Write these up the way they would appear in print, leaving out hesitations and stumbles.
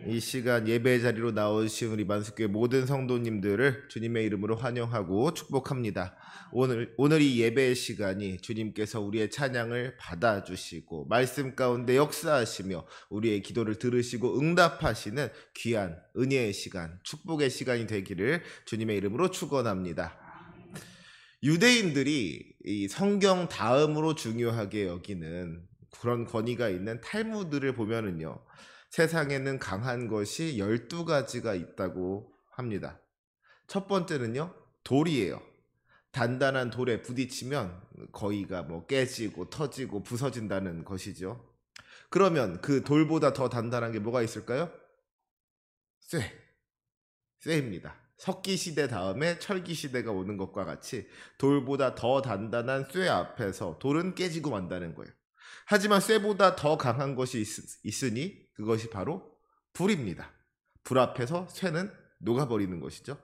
이 시간 예배 자리로 나오신 우리 만숙교회 모든 성도님들을 주님의 이름으로 환영하고 축복합니다. 오늘 이 예배의 시간이 주님께서 우리의 찬양을 받아주시고 말씀 가운데 역사하시며 우리의 기도를 들으시고 응답하시는 귀한 은혜의 시간, 축복의 시간이 되기를 주님의 이름으로 축원합니다. 유대인들이 이 성경 다음으로 중요하게 여기는 그런 권위가 있는 탈무드를 보면은요, 세상에는 강한 것이 12가지가 있다고 합니다. 첫 번째는요, 돌이에요. 단단한 돌에 부딪히면 거의가 뭐 깨지고 터지고 부서진다는 것이죠. 그러면 그 돌보다 더 단단한 게 뭐가 있을까요? 쇠입니다. 석기 시대 다음에 철기 시대가 오는 것과 같이 돌보다 더 단단한 쇠 앞에서 돌은 깨지고 만다는 거예요. 하지만 쇠보다 더 강한 것이 있으니 그것이 바로 불입니다. 불 앞에서 쇠는 녹아버리는 것이죠.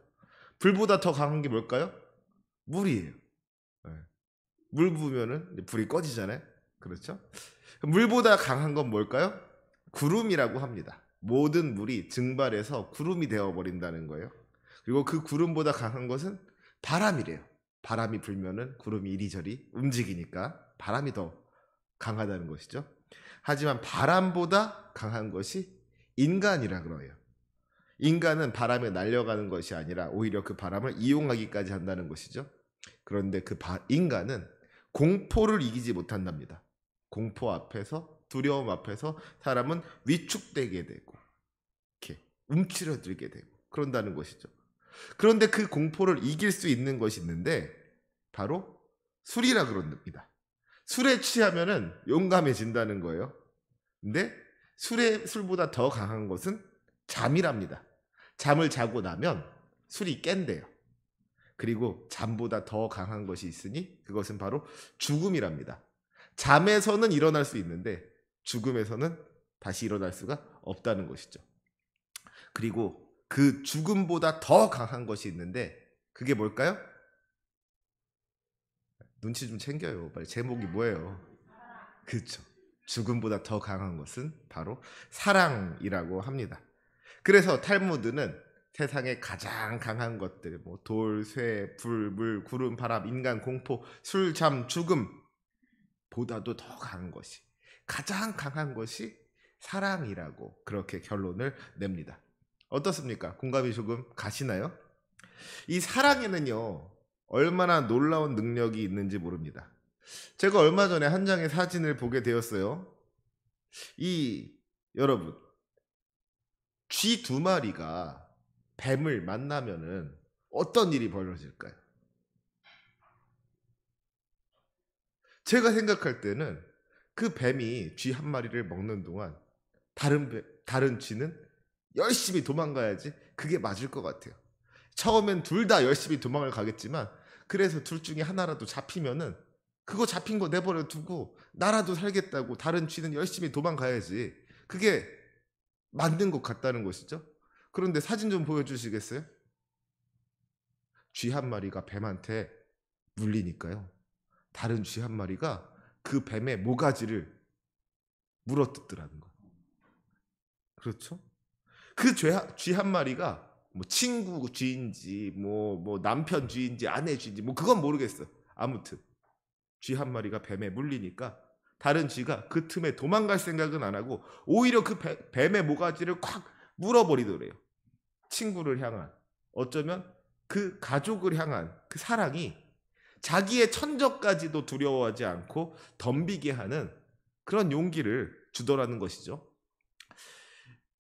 불보다 더 강한 게 뭘까요? 물이에요. 물 부으면은 불이 꺼지잖아요. 그렇죠? 물보다 강한 건 뭘까요? 구름이라고 합니다. 모든 물이 증발해서 구름이 되어버린다는 거예요. 그리고 그 구름보다 강한 것은 바람이래요. 바람이 불면은 구름이 이리저리 움직이니까 바람이 더 강하다는 것이죠. 하지만 바람보다 강한 것이 인간이라 그래요. 인간은 바람에 날려가는 것이 아니라 오히려 그 바람을 이용하기까지 한다는 것이죠. 그런데 인간은 공포를 이기지 못한답니다. 공포 앞에서, 두려움 앞에서 사람은 위축되게 되고 이렇게 움츠러들게 되고 그런다는 것이죠. 그런데 그 공포를 이길 수 있는 것이 있는데 바로 술이라 그럽니다. 술에 취하면은 용감해진다는 거예요. 근데 술보다 더 강한 것은 잠이랍니다. 잠을 자고 나면 술이 깬대요. 그리고 잠보다 더 강한 것이 있으니 그것은 바로 죽음이랍니다. 잠에서는 일어날 수 있는데 죽음에서는 다시 일어날 수가 없다는 것이죠. 그리고 그 죽음보다 더 강한 것이 있는데 그게 뭘까요? 눈치 좀 챙겨요. 빨리 제목이 뭐예요? 그렇죠. 죽음보다 더 강한 것은 바로 사랑이라고 합니다. 그래서 탈무드는 세상에 가장 강한 것들, 뭐 돌, 쇠, 불, 물, 구름, 바람, 인간, 공포, 술, 잠, 죽음 보다도 더 강한 것이, 가장 강한 것이 사랑이라고 그렇게 결론을 냅니다. 어떻습니까? 공감이 조금 가시나요? 이 사랑에는요, 얼마나 놀라운 능력이 있는지 모릅니다. 제가 얼마 전에 한 장의 사진을 보게 되었어요. 여러분, 쥐 2마리가 뱀을 만나면은 어떤 일이 벌어질까요? 제가 생각할 때는 그 뱀이 쥐 1마리를 먹는 동안 다른 쥐는 열심히 도망가야지 그게 맞을 것 같아요. 처음엔 둘 다 열심히 도망을 가겠지만 그래서 둘 중에 하나라도 잡히면은 그거 잡힌 거 내버려 두고 나라도 살겠다고 다른 쥐는 열심히 도망가야지 그게 맞는 것 같다는 것이죠. 그런데 사진 좀 보여주시겠어요? 쥐 1마리가 뱀한테 물리니까요. 다른 쥐 1마리가 그 뱀의 모가지를 물어뜯더라는 거예요. 그렇죠? 그 쥐 1마리가 뭐 친구 쥐인지 뭐 남편 쥐인지 아내 쥐인지 뭐 그건 모르겠어. 아무튼 쥐 1마리가 뱀에 물리니까 다른 쥐가 그 틈에 도망갈 생각은 안 하고 오히려 그 뱀의 모가지를 콱 물어버리더래요. 친구를 향한, 어쩌면 그 가족을 향한 그 사랑이 자기의 천적까지도 두려워하지 않고 덤비게 하는 그런 용기를 주더라는 것이죠.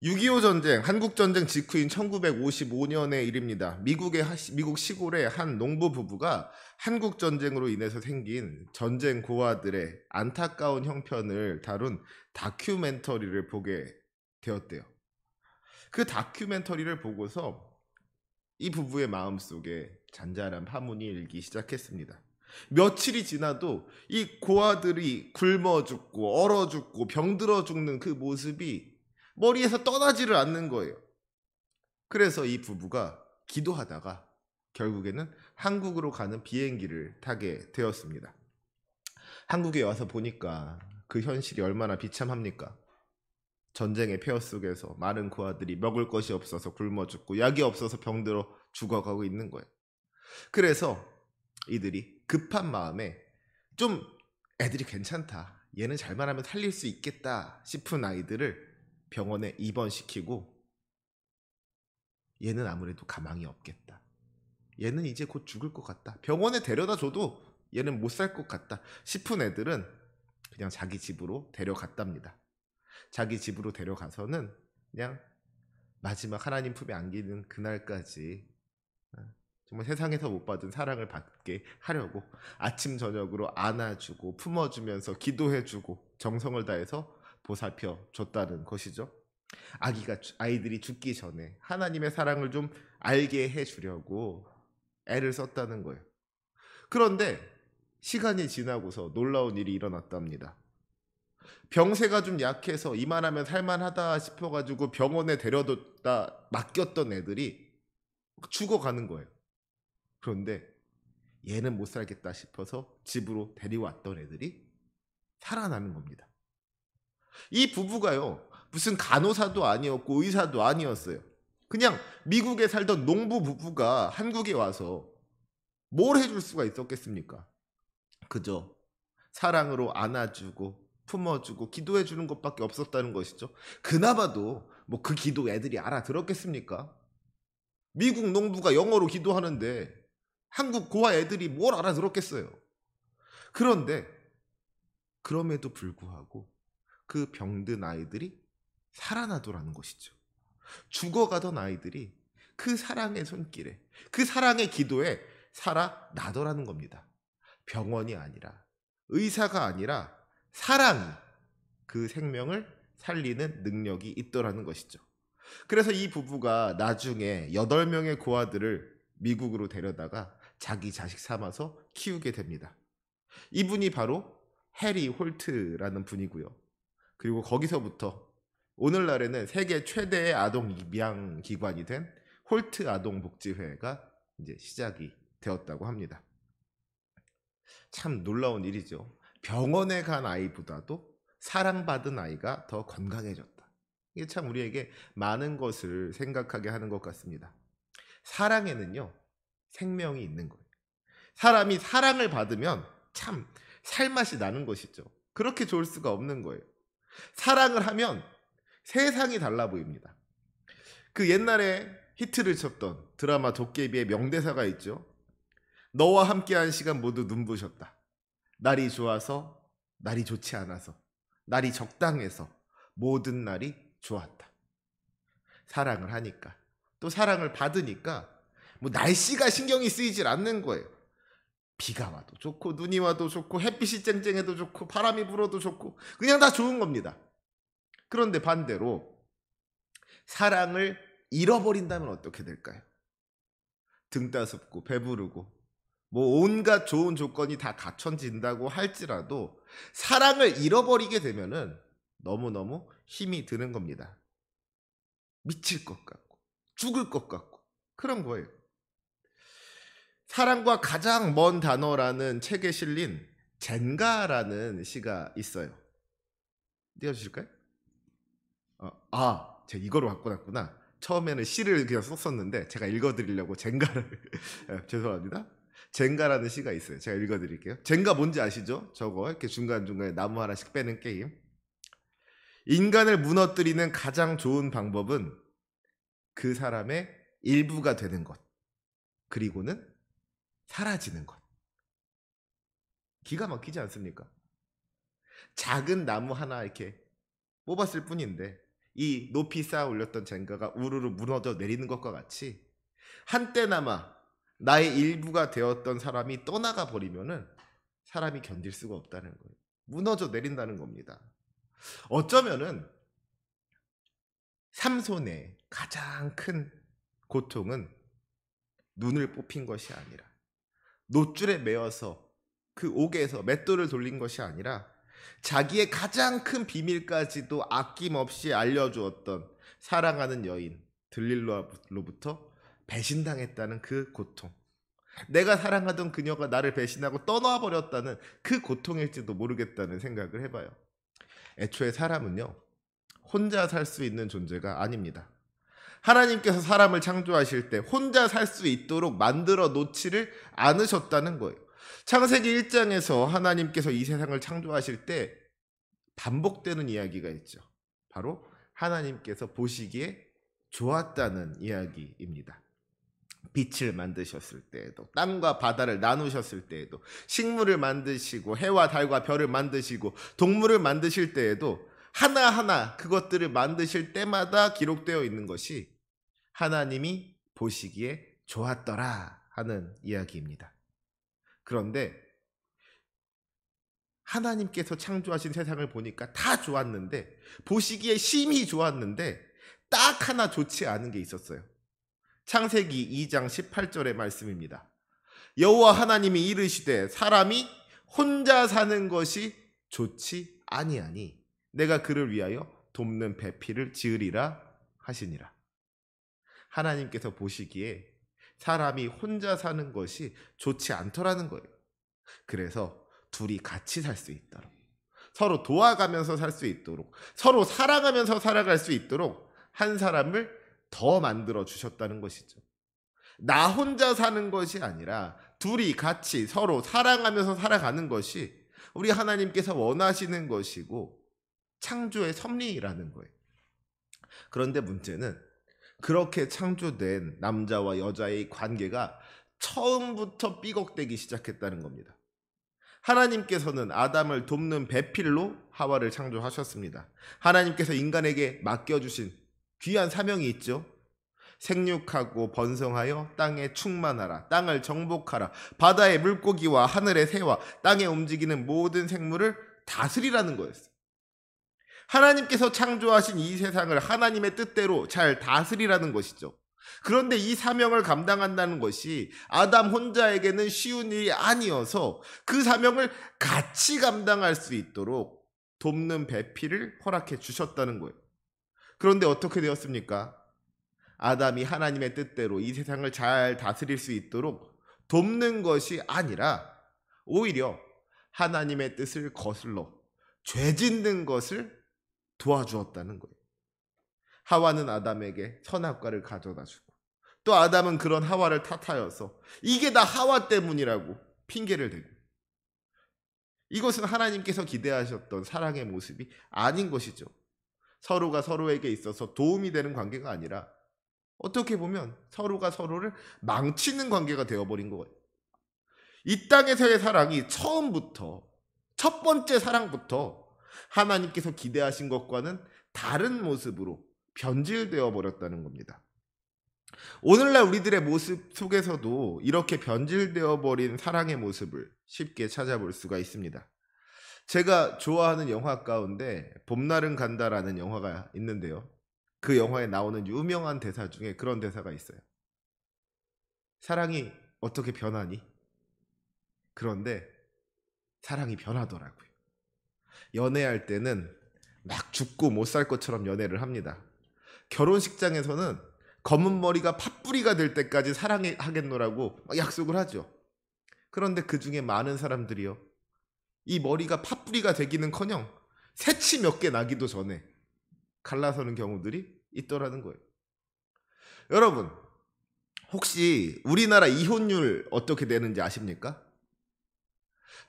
6.25 전쟁, 한국전쟁 직후인 1955년의 일입니다. 미국 시골의 한 농부 부부가 한국전쟁으로 인해서 생긴 전쟁 고아들의 안타까운 형편을 다룬 다큐멘터리를 보게 되었대요. 그 다큐멘터리를 보고서 이 부부의 마음속에 잔잔한 파문이 일기 시작했습니다. 며칠이 지나도 이 고아들이 굶어 죽고 얼어 죽고 병들어 죽는 그 모습이 머리에서 떠나지를 않는 거예요. 그래서 이 부부가 기도하다가 결국에는 한국으로 가는 비행기를 타게 되었습니다. 한국에 와서 보니까 그 현실이 얼마나 비참합니까? 전쟁의 폐허 속에서 많은 고아들이 먹을 것이 없어서 굶어 죽고 약이 없어서 병들어 죽어가고 있는 거예요. 그래서 이들이 급한 마음에 좀 애들이 괜찮다, 얘는 잘만 하면 살릴 수 있겠다 싶은 아이들을 병원에 입원시키고, 얘는 아무래도 가망이 없겠다, 얘는 이제 곧 죽을 것 같다, 병원에 데려다 줘도 얘는 못 살 것 같다 싶은 애들은 그냥 자기 집으로 데려갔답니다. 자기 집으로 데려가서는 그냥 마지막 하나님 품에 안기는 그날까지 정말 세상에서 못 받은 사랑을 받게 하려고 아침 저녁으로 안아주고 품어주면서 기도해주고 정성을 다해서 보살펴 줬다는 것이죠. 아이들이 죽기 전에 하나님의 사랑을 좀 알게 해주려고 애를 썼다는 거예요. 그런데 시간이 지나고서 놀라운 일이 일어났답니다. 병세가 좀 약해서 이만하면 살만하다 싶어가지고 병원에 데려뒀다 맡겼던 애들이 죽어가는 거예요. 그런데 얘는 못 살겠다 싶어서 집으로 데려왔던 애들이 살아나는 겁니다. 이 부부가요, 무슨 간호사도 아니었고 의사도 아니었어요. 그냥 미국에 살던 농부 부부가 한국에 와서 뭘 해줄 수가 있었겠습니까? 그저 사랑으로 안아주고 품어주고 기도해주는 것밖에 없었다는 것이죠. 그나마도 뭐 그 기도 애들이 알아들었겠습니까? 미국 농부가 영어로 기도하는데 한국 고아 애들이 뭘 알아들었겠어요. 그런데 그럼에도 불구하고 그 병든 아이들이 살아나더라는 것이죠. 죽어가던 아이들이 그 사랑의 손길에, 그 사랑의 기도에 살아나더라는 겁니다. 병원이 아니라, 의사가 아니라 사랑이 그 생명을 살리는 능력이 있더라는 것이죠. 그래서 이 부부가 나중에 8명의 고아들을 미국으로 데려다가 자기 자식 삼아서 키우게 됩니다. 이분이 바로 해리 홀트라는 분이고요. 그리고 거기서부터 오늘날에는 세계 최대의 아동 입양 기관이 된 홀트 아동복지회가 이제 시작이 되었다고 합니다. 참 놀라운 일이죠. 병원에 간 아이보다도 사랑받은 아이가 더 건강해졌다. 이게 참 우리에게 많은 것을 생각하게 하는 것 같습니다. 사랑에는요, 생명이 있는 거예요. 사람이 사랑을 받으면 참 살맛이 나는 것이죠. 그렇게 좋을 수가 없는 거예요. 사랑을 하면 세상이 달라 보입니다. 그 옛날에 히트를 쳤던 드라마 도깨비의 명대사가 있죠. 너와 함께한 시간 모두 눈부셨다. 날이 좋아서, 날이 좋지 않아서, 날이 적당해서 모든 날이 좋았다. 사랑을 하니까, 또 사랑을 받으니까 뭐 날씨가 신경이 쓰이질 않는 거예요. 비가 와도 좋고 눈이 와도 좋고 햇빛이 쨍쨍해도 좋고 바람이 불어도 좋고 그냥 다 좋은 겁니다. 그런데 반대로 사랑을 잃어버린다면 어떻게 될까요? 등 따숩고 배부르고 뭐 온갖 좋은 조건이 다 갖춰진다고 할지라도 사랑을 잃어버리게 되면은 너무너무 힘이 드는 겁니다. 미칠 것 같고 죽을 것 같고 그런 거예요. 사랑과 가장 먼 단어라는 책에 실린 젠가라는 시가 있어요. 띄워주실까요? 제가 이거로 바꿔놨구나. 처음에는 시를 그냥 썼었는데 제가 읽어드리려고 젠가를 죄송합니다. 젠가라는 시가 있어요. 제가 읽어드릴게요. 젠가 뭔지 아시죠? 저거 이렇게 중간중간에 나무 하나씩 빼는 게임. 인간을 무너뜨리는 가장 좋은 방법은 그 사람의 일부가 되는 것, 그리고는 사라지는 것. 기가 막히지 않습니까? 작은 나무 하나 이렇게 뽑았을 뿐인데 이 높이 쌓아 올렸던 젠가가 우르르 무너져 내리는 것과 같이 한때나마 나의 일부가 되었던 사람이 떠나가 버리면은 사람이 견딜 수가 없다는 거예요. 무너져 내린다는 겁니다. 어쩌면은 삼손의 가장 큰 고통은 눈을 뽑힌 것이 아니라 놋줄에 매어서 그 옥에서 맷돌을 돌린 것이 아니라 자기의 가장 큰 비밀까지도 아낌없이 알려주었던 사랑하는 여인 들릴로부터 배신당했다는 그 고통, 내가 사랑하던 그녀가 나를 배신하고 떠나버렸다는 그 고통일지도 모르겠다는 생각을 해봐요. 애초에 사람은요, 혼자 살 수 있는 존재가 아닙니다. 하나님께서 사람을 창조하실 때 혼자 살 수 있도록 만들어 놓지를 않으셨다는 거예요. 창세기 1장에서 하나님께서 이 세상을 창조하실 때 반복되는 이야기가 있죠. 바로 하나님께서 보시기에 좋았다는 이야기입니다. 빛을 만드셨을 때에도, 땅과 바다를 나누셨을 때에도, 식물을 만드시고 해와 달과 별을 만드시고 동물을 만드실 때에도 하나하나 그것들을 만드실 때마다 기록되어 있는 것이 하나님이 보시기에 좋았더라 하는 이야기입니다. 그런데 하나님께서 창조하신 세상을 보니까 다 좋았는데, 보시기에 심히 좋았는데 딱 하나 좋지 않은 게 있었어요. 창세기 2장 18절의 말씀입니다. 여호와 하나님이 이르시되 사람이 혼자 사는 것이 좋지 아니하니 내가 그를 위하여 돕는 배필을 지으리라 하시니라. 하나님께서 보시기에 사람이 혼자 사는 것이 좋지 않더라는 거예요. 그래서 둘이 같이 살 수 있도록, 서로 도와가면서 살 수 있도록, 서로 사랑하면서 살아갈 수 있도록 한 사람을 더 만들어 주셨다는 것이죠. 나 혼자 사는 것이 아니라 둘이 같이 서로 사랑하면서 살아가는 것이 우리 하나님께서 원하시는 것이고 창조의 섭리라는 거예요. 그런데 문제는 그렇게 창조된 남자와 여자의 관계가 처음부터 삐걱대기 시작했다는 겁니다. 하나님께서는 아담을 돕는 배필로 하와를 창조하셨습니다. 하나님께서 인간에게 맡겨주신 귀한 사명이 있죠. 생육하고 번성하여 땅에 충만하라, 땅을 정복하라, 바다의 물고기와 하늘의 새와 땅에 움직이는 모든 생물을 다스리라는 거였어요. 하나님께서 창조하신 이 세상을 하나님의 뜻대로 잘 다스리라는 것이죠. 그런데 이 사명을 감당한다는 것이 아담 혼자에게는 쉬운 일이 아니어서 그 사명을 같이 감당할 수 있도록 돕는 배필을 허락해 주셨다는 거예요. 그런데 어떻게 되었습니까? 아담이 하나님의 뜻대로 이 세상을 잘 다스릴 수 있도록 돕는 것이 아니라 오히려 하나님의 뜻을 거슬러 죄 짓는 것을 도와주었다는 거예요. 하와는 아담에게 선악과를 가져다 주고, 또 아담은 그런 하와를 탓하여서 이게 다 하와 때문이라고 핑계를 대고, 이것은 하나님께서 기대하셨던 사랑의 모습이 아닌 것이죠. 서로가 서로에게 있어서 도움이 되는 관계가 아니라 어떻게 보면 서로가 서로를 망치는 관계가 되어버린 거예요. 이 땅에서의 사랑이 처음부터, 첫 번째 사랑부터 하나님께서 기대하신 것과는 다른 모습으로 변질되어 버렸다는 겁니다. 오늘날 우리들의 모습 속에서도 이렇게 변질되어 버린 사랑의 모습을 쉽게 찾아볼 수가 있습니다. 제가 좋아하는 영화 가운데 봄날은 간다라는 영화가 있는데요. 그 영화에 나오는 유명한 대사 중에 그런 대사가 있어요. 사랑이 어떻게 변하니? 그런데 사랑이 변하더라고요. 연애할 때는 막 죽고 못 살 것처럼 연애를 합니다. 결혼식장에서는 검은 머리가 팥뿌리가 될 때까지 사랑하겠노라고 막 약속을 하죠. 그런데 그 중에 많은 사람들이요, 이 머리가 팥뿌리가 되기는커녕 새치 몇 개 나기도 전에 갈라서는 경우들이 있더라는 거예요. 여러분, 혹시 우리나라 이혼율 어떻게 되는지 아십니까?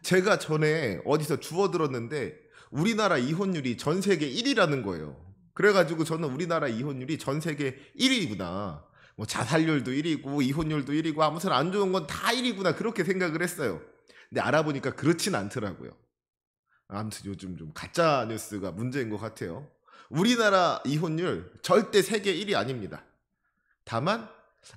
제가 전에 어디서 주워 들었는데 우리나라 이혼율이 전 세계 1위라는 거예요. 그래가지고 저는 우리나라 이혼율이 전 세계 1위구나. 뭐 자살률도 1위고 이혼율도 1위고 아무튼 안 좋은 건 다 1위구나 그렇게 생각을 했어요. 근데 알아보니까 그렇진 않더라고요. 아무튼 요즘 좀 가짜 뉴스가 문제인 것 같아요. 우리나라 이혼율 절대 세계 1위 아닙니다. 다만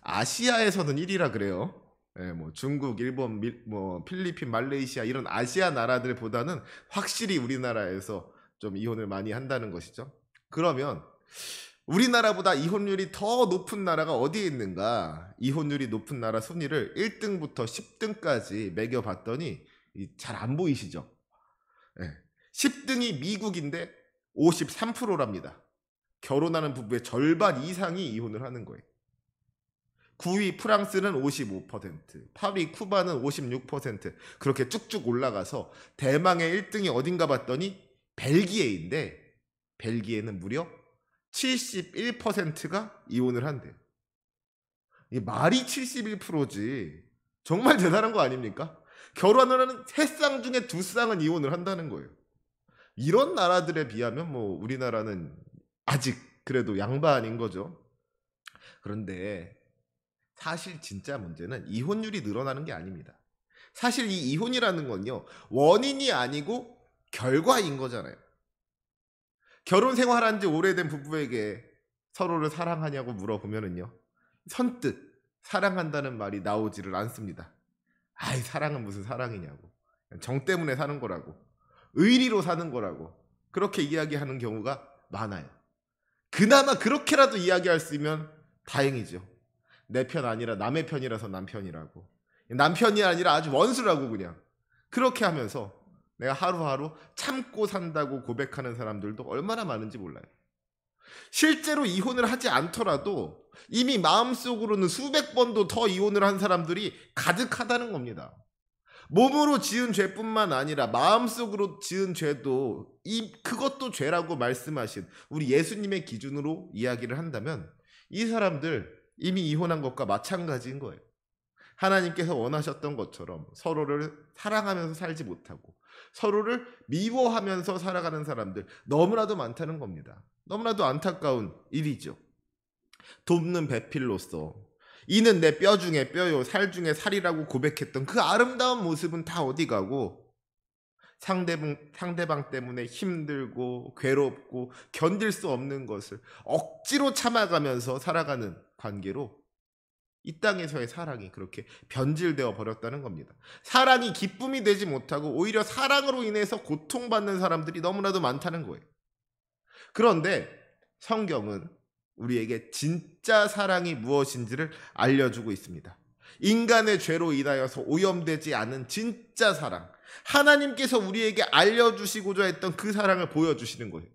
아시아에서는 1위라 그래요. 예, 뭐 중국, 일본, 뭐 필리핀, 말레이시아 이런 아시아 나라들보다는 확실히 우리나라에서 좀 이혼을 많이 한다는 것이죠. 그러면 우리나라보다 이혼율이 더 높은 나라가 어디에 있는가? 이혼율이 높은 나라 순위를 1등부터 10등까지 매겨봤더니 잘 안 보이시죠? 예, 10등이 미국인데 53%랍니다. 결혼하는 부부의 절반 이상이 이혼을 하는 거예요. 9위 프랑스는 55%, 8위 쿠바는 56%, 그렇게 쭉쭉 올라가서 대망의 1등이 어딘가 봤더니 벨기에인데 벨기에는 무려 71%가 이혼을 한대요. 이 말이 71%지. 정말 대단한 거 아닙니까? 결혼을 하는 3쌍 중에 2쌍은 이혼을 한다는 거예요. 이런 나라들에 비하면 뭐 우리나라는 아직 그래도 양반인 거죠. 그런데 사실 진짜 문제는 이혼율이 늘어나는 게 아닙니다. 사실 이 이혼이라는 건요, 원인이 아니고 결과인 거잖아요. 결혼 생활한 지 오래된 부부에게 서로를 사랑하냐고 물어보면은요, 선뜻 사랑한다는 말이 나오지를 않습니다. 아이, 사랑은 무슨 사랑이냐고. 정 때문에 사는 거라고. 의리로 사는 거라고. 그렇게 이야기하는 경우가 많아요. 그나마 그렇게라도 이야기할 수 있으면 다행이죠. 내 편 아니라 남의 편이라서 남편이라고. 남편이 아니라 아주 원수라고 그냥. 그렇게 하면서 내가 하루하루 참고 산다고 고백하는 사람들도 얼마나 많은지 몰라요. 실제로 이혼을 하지 않더라도 이미 마음속으로는 수백 번도 더 이혼을 한 사람들이 가득하다는 겁니다. 몸으로 지은 죄뿐만 아니라 마음속으로 지은 죄도 그것도 죄라고 말씀하신 우리 예수님의 기준으로 이야기를 한다면 이 사람들 이미 이혼한 것과 마찬가지인 거예요. 하나님께서 원하셨던 것처럼 서로를 사랑하면서 살지 못하고 서로를 미워하면서 살아가는 사람들 너무나도 많다는 겁니다. 너무나도 안타까운 일이죠. 돕는 배필로서 이는 내 뼈 중에 뼈요 살 중에 살이라고 고백했던 그 아름다운 모습은 다 어디 가고 상대방 때문에 힘들고 괴롭고 견딜 수 없는 것을 억지로 참아가면서 살아가는 관계로 이 땅에서의 사랑이 그렇게 변질되어 버렸다는 겁니다. 사랑이 기쁨이 되지 못하고 오히려 사랑으로 인해서 고통받는 사람들이 너무나도 많다는 거예요. 그런데 성경은 우리에게 진짜 사랑이 무엇인지를 알려주고 있습니다. 인간의 죄로 인하여서 오염되지 않은 진짜 사랑, 하나님께서 우리에게 알려주시고자 했던 그 사랑을 보여주시는 거예요.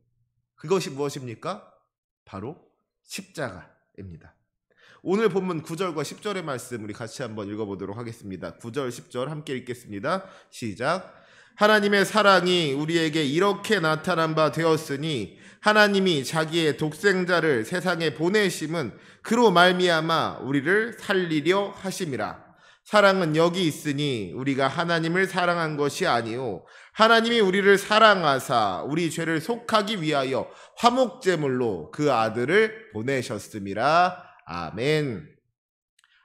그것이 무엇입니까? 바로 십자가입니다. 오늘 본문 9절과 10절의 말씀 우리 같이 한번 읽어보도록 하겠습니다. 9절 10절 함께 읽겠습니다. 시작. 하나님의 사랑이 우리에게 이렇게 나타난 바 되었으니 하나님이 자기의 독생자를 세상에 보내심은 그로 말미암아 우리를 살리려 하심이라. 사랑은 여기 있으니 우리가 하나님을 사랑한 것이 아니요 하나님이 우리를 사랑하사 우리 죄를 속하기 위하여 화목제물로 그 아들을 보내셨음이라. 아멘.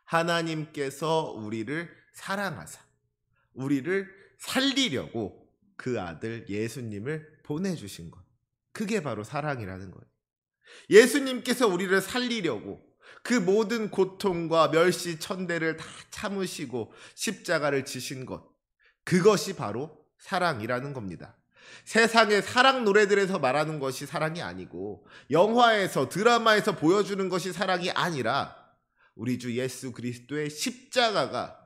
하나님께서 우리를 사랑하사 우리를 살리려고 그 아들 예수님을 보내주신 것, 그게 바로 사랑이라는 거예요. 예수님께서 우리를 살리려고 그 모든 고통과 멸시 천대를 다 참으시고 십자가를 지신 것, 그것이 바로 사랑이라는 겁니다. 세상의 사랑 노래들에서 말하는 것이 사랑이 아니고 영화에서 드라마에서 보여주는 것이 사랑이 아니라 우리 주 예수 그리스도의 십자가가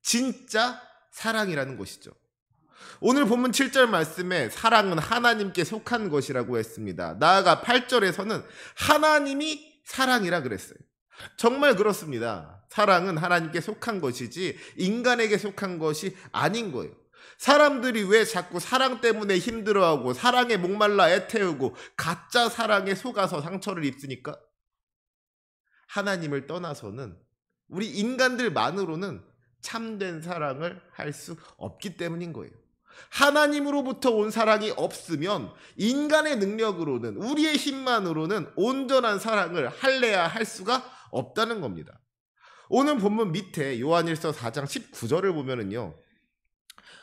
진짜 사랑이라는 것이죠. 오늘 본문 7절 말씀에 사랑은 하나님께 속한 것이라고 했습니다. 나아가 8절에서는 하나님이 사랑이라 그랬어요. 정말 그렇습니다. 사랑은 하나님께 속한 것이지 인간에게 속한 것이 아닌 거예요. 사람들이 왜 자꾸 사랑 때문에 힘들어하고 사랑에 목말라 애태우고 가짜 사랑에 속아서 상처를 입습니까? 하나님을 떠나서는 우리 인간들만으로는 참된 사랑을 할 수 없기 때문인 거예요. 하나님으로부터 온 사랑이 없으면 인간의 능력으로는 우리의 힘만으로는 온전한 사랑을 할래야 할 수가 없다는 겁니다. 오늘 본문 밑에 요한일서 4장 19절을 보면은요,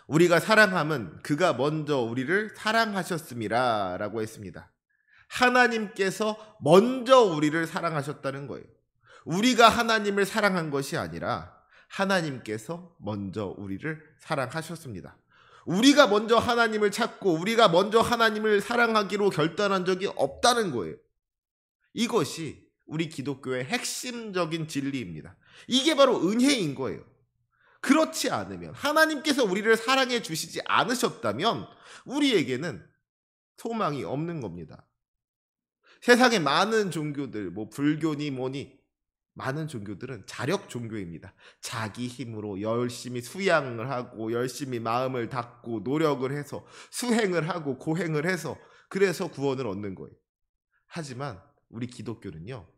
우리가 사랑함은 그가 먼저 우리를 사랑하셨음이라 라고 했습니다. 하나님께서 먼저 우리를 사랑하셨다는 거예요. 우리가 하나님을 사랑한 것이 아니라 하나님께서 먼저 우리를 사랑하셨습니다. 우리가 먼저 하나님을 찾고 우리가 먼저 하나님을 사랑하기로 결단한 적이 없다는 거예요. 이것이 우리 기독교의 핵심적인 진리입니다. 이게 바로 은혜인 거예요. 그렇지 않으면, 하나님께서 우리를 사랑해 주시지 않으셨다면 우리에게는 소망이 없는 겁니다. 세상에 많은 종교들, 뭐 불교니 뭐니, 많은 종교들은 자력 종교입니다. 자기 힘으로 열심히 수양을 하고 열심히 마음을 닫고 노력을 해서 수행을 하고 고행을 해서 그래서 구원을 얻는 거예요. 하지만 우리 기독교는요,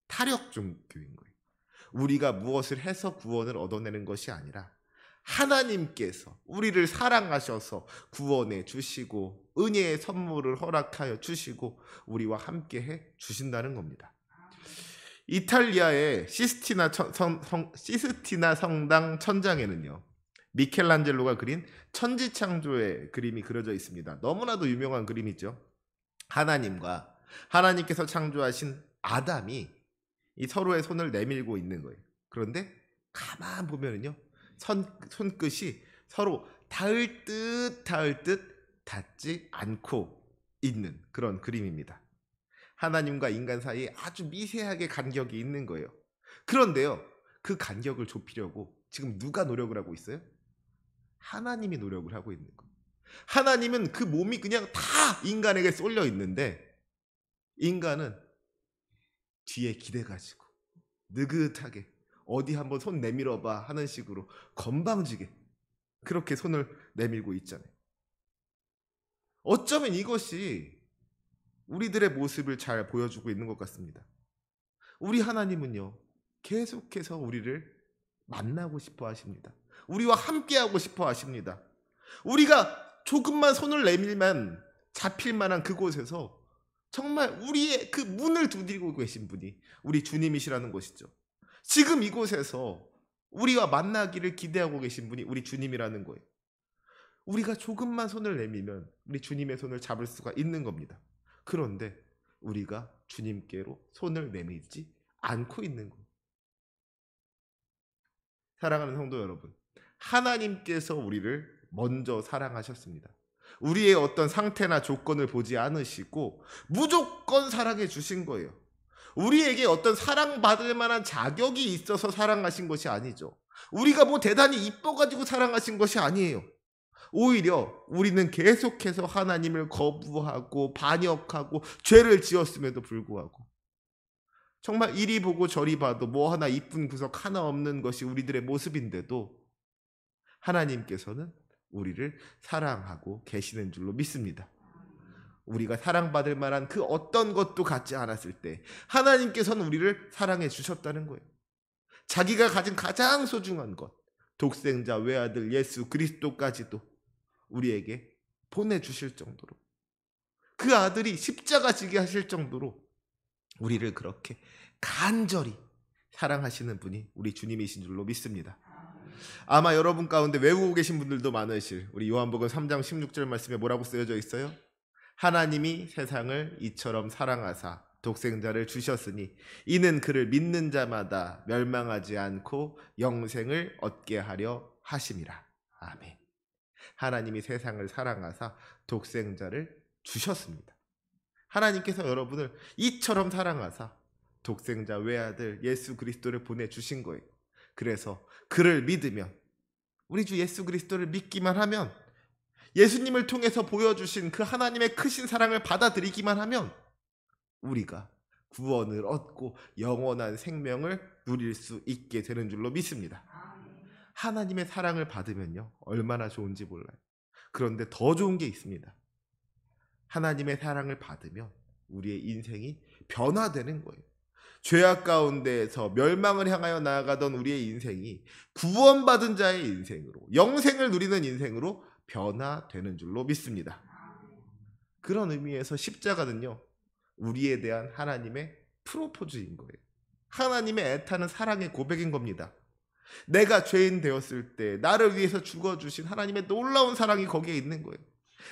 타력 종교인 거예요. 우리가 무엇을 해서 구원을 얻어내는 것이 아니라 하나님께서 우리를 사랑하셔서 구원해 주시고 은혜의 선물을 허락하여 주시고 우리와 함께해 주신다는 겁니다. 이탈리아의 시스티나 성당 천장에는요, 미켈란젤로가 그린 천지창조의 그림이 그려져 있습니다. 너무나도 유명한 그림이죠. 하나님께서 창조하신 아담이 이 서로의 손을 내밀고 있는 거예요. 그런데 가만 보면은요, 손끝이 서로 닿을 듯 닿지 않고 있는 그런 그림입니다. 하나님과 인간 사이에 아주 미세하게 간격이 있는 거예요. 그런데요, 그 간격을 좁히려고 지금 누가 노력을 하고 있어요? 하나님이 노력을 하고 있는 거예요. 하나님은 그 몸이 그냥 다 인간에게 쏠려 있는데 인간은 뒤에 기대가지고 느긋하게 어디 한번 손 내밀어봐 하는 식으로 건방지게 그렇게 손을 내밀고 있잖아요. 어쩌면 이것이 우리들의 모습을 잘 보여주고 있는 것 같습니다. 우리 하나님은요, 계속해서 우리를 만나고 싶어 하십니다. 우리와 함께하고 싶어 하십니다. 우리가 조금만 손을 내밀면 잡힐 만한 그곳에서 정말 우리의 그 문을 두드리고 계신 분이 우리 주님이시라는 것이죠. 지금 이곳에서 우리와 만나기를 기대하고 계신 분이 우리 주님이라는 거예요. 우리가 조금만 손을 내밀면 우리 주님의 손을 잡을 수가 있는 겁니다. 그런데 우리가 주님께로 손을 내밀지 않고 있는 거예요. 사랑하는 성도 여러분, 하나님께서 우리를 먼저 사랑하셨습니다. 우리의 어떤 상태나 조건을 보지 않으시고 무조건 사랑해 주신 거예요. 우리에게 어떤 사랑받을 만한 자격이 있어서 사랑하신 것이 아니죠. 우리가 뭐 대단히 이뻐가지고 사랑하신 것이 아니에요. 오히려 우리는 계속해서 하나님을 거부하고 반역하고 죄를 지었음에도 불구하고 정말 이리 보고 저리 봐도 뭐 하나 이쁜 구석 하나 없는 것이 우리들의 모습인데도 하나님께서는 우리를 사랑하고 계시는 줄로 믿습니다. 우리가 사랑받을 만한 그 어떤 것도 갖지 않았을 때 하나님께서는 우리를 사랑해 주셨다는 거예요. 자기가 가진 가장 소중한 것, 독생자 외아들 예수 그리스도까지도 우리에게 보내주실 정도로, 그 아들이 십자가 지게 하실 정도로 우리를 그렇게 간절히 사랑하시는 분이 우리 주님이신 줄로 믿습니다. 아마 여러분 가운데 외우고 계신 분들도 많으실 우리 요한복음 3장 16절 말씀에 뭐라고 쓰여져 있어요? 하나님이 세상을 이처럼 사랑하사 독생자를 주셨으니 이는 그를 믿는 자마다 멸망하지 않고 영생을 얻게 하려 하심이라. 아멘. 하나님이 세상을 사랑하사 독생자를 주셨습니다. 하나님께서 여러분을 이처럼 사랑하사 독생자 외아들 예수 그리스도를 보내주신 거예요. 그래서 그를 믿으면, 우리 주 예수 그리스도를 믿기만 하면, 예수님을 통해서 보여주신 그 하나님의 크신 사랑을 받아들이기만 하면 우리가 구원을 얻고 영원한 생명을 누릴 수 있게 되는 줄로 믿습니다. 하나님의 사랑을 받으면요, 얼마나 좋은지 몰라요. 그런데 더 좋은 게 있습니다. 하나님의 사랑을 받으면 우리의 인생이 변화되는 거예요. 죄악 가운데에서 멸망을 향하여 나아가던 우리의 인생이 구원받은 자의 인생으로, 영생을 누리는 인생으로 변화되는 줄로 믿습니다. 그런 의미에서 십자가는요, 우리에 대한 하나님의 프로포즈인 거예요. 하나님의 애타는 사랑의 고백인 겁니다. 내가 죄인 되었을 때 나를 위해서 죽어주신 하나님의 놀라운 사랑이 거기에 있는 거예요.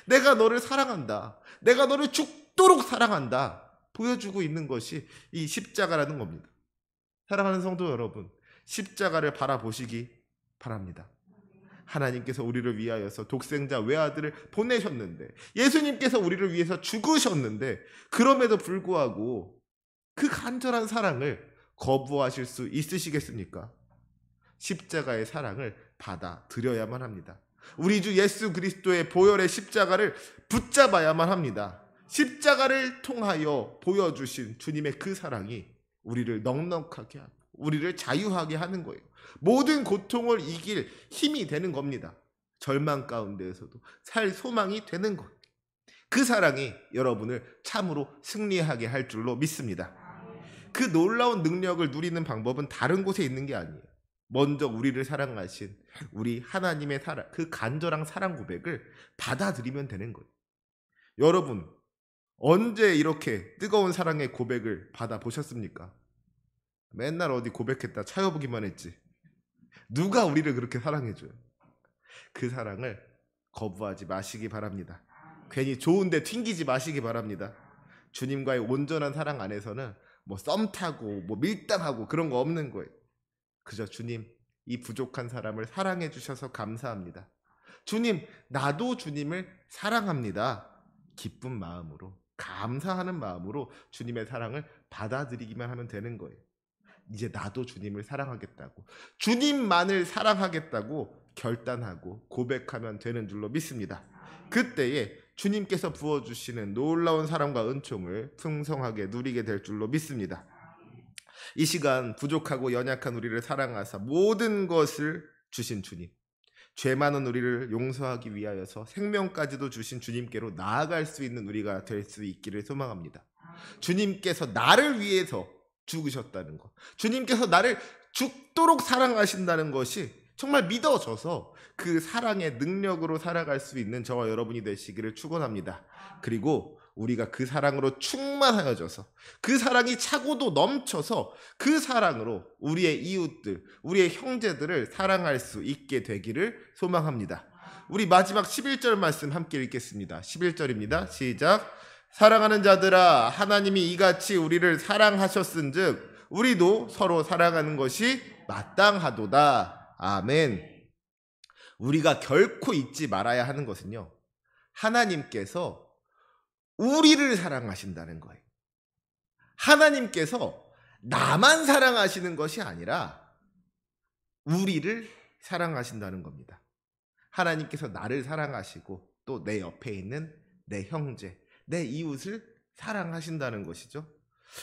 내가 너를 사랑한다, 내가 너를 죽도록 사랑한다 보여주고 있는 것이 이 십자가라는 겁니다. 사랑하는 성도 여러분, 십자가를 바라보시기 바랍니다. 하나님께서 우리를 위하여서 독생자 외아들을 보내셨는데, 예수님께서 우리를 위해서 죽으셨는데, 그럼에도 불구하고 그 간절한 사랑을 거부하실 수 있으시겠습니까? 십자가의 사랑을 받아들여야만 합니다. 우리 주 예수 그리스도의 보혈의 십자가를 붙잡아야만 합니다. 십자가를 통하여 보여주신 주님의 그 사랑이 우리를 넉넉하게 하고 우리를 자유하게 하는 거예요. 모든 고통을 이길 힘이 되는 겁니다. 절망 가운데에서도 살 소망이 되는 것. 그 사랑이 여러분을 참으로 승리하게 할 줄로 믿습니다. 그 놀라운 능력을 누리는 방법은 다른 곳에 있는 게 아니에요. 먼저 우리를 사랑하신 우리 하나님의 사랑, 그 간절한 사랑 고백을 받아들이면 되는 거예요. 여러분, 언제 이렇게 뜨거운 사랑의 고백을 받아보셨습니까? 맨날 어디 고백했다 차여보기만 했지. 누가 우리를 그렇게 사랑해줘요? 그 사랑을 거부하지 마시기 바랍니다. 괜히 좋은데 튕기지 마시기 바랍니다. 주님과의 온전한 사랑 안에서는 뭐 썸 타고 뭐 밀당하고 그런 거 없는 거예요. 그저 주님, 이 부족한 사람을 사랑해 주셔서 감사합니다. 주님, 나도 주님을 사랑합니다. 기쁜 마음으로, 감사하는 마음으로 주님의 사랑을 받아들이기만 하면 되는 거예요. 이제 나도 주님을 사랑하겠다고, 주님만을 사랑하겠다고 결단하고 고백하면 되는 줄로 믿습니다. 그때에 주님께서 부어주시는 놀라운 사랑과 은총을 풍성하게 누리게 될 줄로 믿습니다. 이 시간 부족하고 연약한 우리를 사랑하사 모든 것을 주신 주님, 죄 많은 우리를 용서하기 위하여서 생명까지도 주신 주님께로 나아갈 수 있는 우리가 될 수 있기를 소망합니다. 주님께서 나를 위해서 죽으셨다는 것, 주님께서 나를 죽도록 사랑하신다는 것이 정말 믿어져서 그 사랑의 능력으로 살아갈 수 있는 저와 여러분이 되시기를 축원합니다. 그리고 우리가 그 사랑으로 충만하여져서 그 사랑이 차고도 넘쳐서 그 사랑으로 우리의 이웃들, 우리의 형제들을 사랑할 수 있게 되기를 소망합니다. 우리 마지막 11절 말씀 함께 읽겠습니다. 11절입니다. 시작. 사랑하는 자들아, 하나님이 이같이 우리를 사랑하셨은즉 우리도 서로 사랑하는 것이 마땅하도다. 아멘. 우리가 결코 잊지 말아야 하는 것은요, 하나님께서 우리를 사랑하신다는 거예요. 하나님께서 나만 사랑하시는 것이 아니라 우리를 사랑하신다는 겁니다. 하나님께서 나를 사랑하시고 또 내 옆에 있는 내 형제, 내 이웃을 사랑하신다는 것이죠.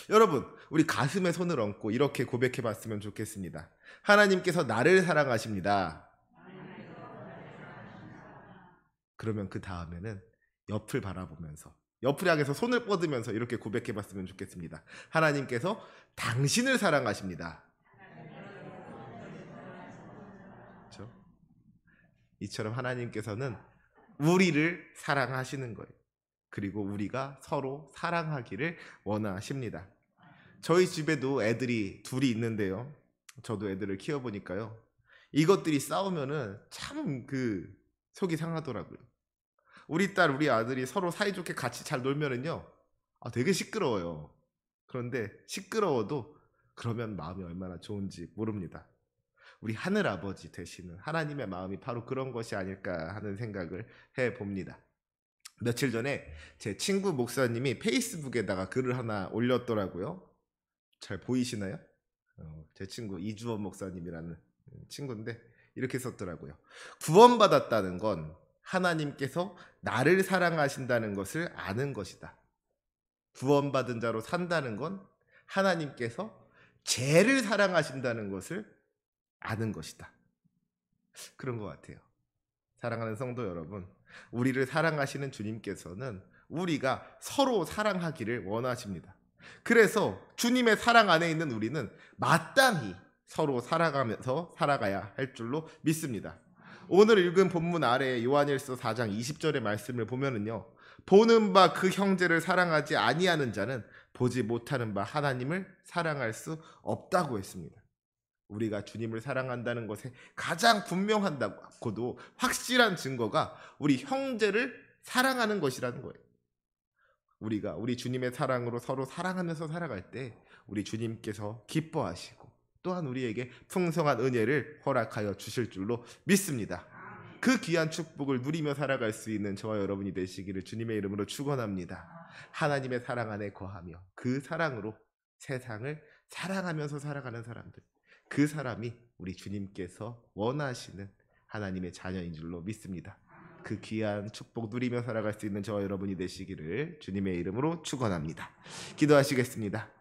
여러분, 우리 가슴에 손을 얹고 이렇게 고백해 봤으면 좋겠습니다. 하나님께서 나를 사랑하십니다. 그러면 그 다음에는 옆을 바라보면서, 옆을 향해서 손을 뻗으면서 이렇게 고백해 봤으면 좋겠습니다. 하나님께서 당신을 사랑하십니다. 그렇죠? 이처럼 하나님께서는 우리를 사랑하시는 거예요. 그리고 우리가 서로 사랑하기를 원하십니다. 저희 집에도 애들이 둘이 있는데요, 저도 애들을 키워보니까요, 이것들이 싸우면은 참 속이 상하더라고요. 우리 딸, 우리 아들이 서로 사이좋게 같이 잘 놀면은요, 되게 시끄러워요. 그런데 시끄러워도 그러면 마음이 얼마나 좋은지 모릅니다. 우리 하늘아버지 되시는 하나님의 마음이 바로 그런 것이 아닐까 하는 생각을 해봅니다. 며칠 전에 제 친구 목사님이 페이스북에다가 글을 하나 올렸더라고요. 잘 보이시나요? 제 친구 이주원 목사님이라는 친구인데 이렇게 썼더라고요. 구원받았다는 건 하나님께서 나를 사랑하신다는 것을 아는 것이다. 구원받은 자로 산다는 건 하나님께서 죄를 사랑하신다는 것을 아는 것이다. 그런 것 같아요. 사랑하는 성도 여러분, 우리를 사랑하시는 주님께서는 우리가 서로 사랑하기를 원하십니다. 그래서 주님의 사랑 안에 있는 우리는 마땅히 서로 살아가면서 살아가야 할 줄로 믿습니다. 오늘 읽은 본문 아래에 요한일서 4장 20절의 말씀을 보면은요, 보는 바 그 형제를 사랑하지 아니하는 자는 보지 못하는 바 하나님을 사랑할 수 없다고 했습니다. 우리가 주님을 사랑한다는 것에 가장 분명하고도 확실한 증거가 우리 형제를 사랑하는 것이라는 거예요. 우리가 우리 주님의 사랑으로 서로 사랑하면서 살아갈 때 우리 주님께서 기뻐하시고 또한 우리에게 풍성한 은혜를 허락하여 주실 줄로 믿습니다. 그 귀한 축복을 누리며 살아갈 수 있는 저와 여러분이 되시기를 주님의 이름으로 축원합니다. 하나님의 사랑 안에 거하며 그 사랑으로 세상을 사랑하면서 살아가는 사람들, 그 사람이 우리 주님께서 원하시는 하나님의 자녀인 줄로 믿습니다. 그 귀한 축복 누리며 살아갈 수 있는 저와 여러분이 되시기를 주님의 이름으로 축원합니다. 기도하시겠습니다.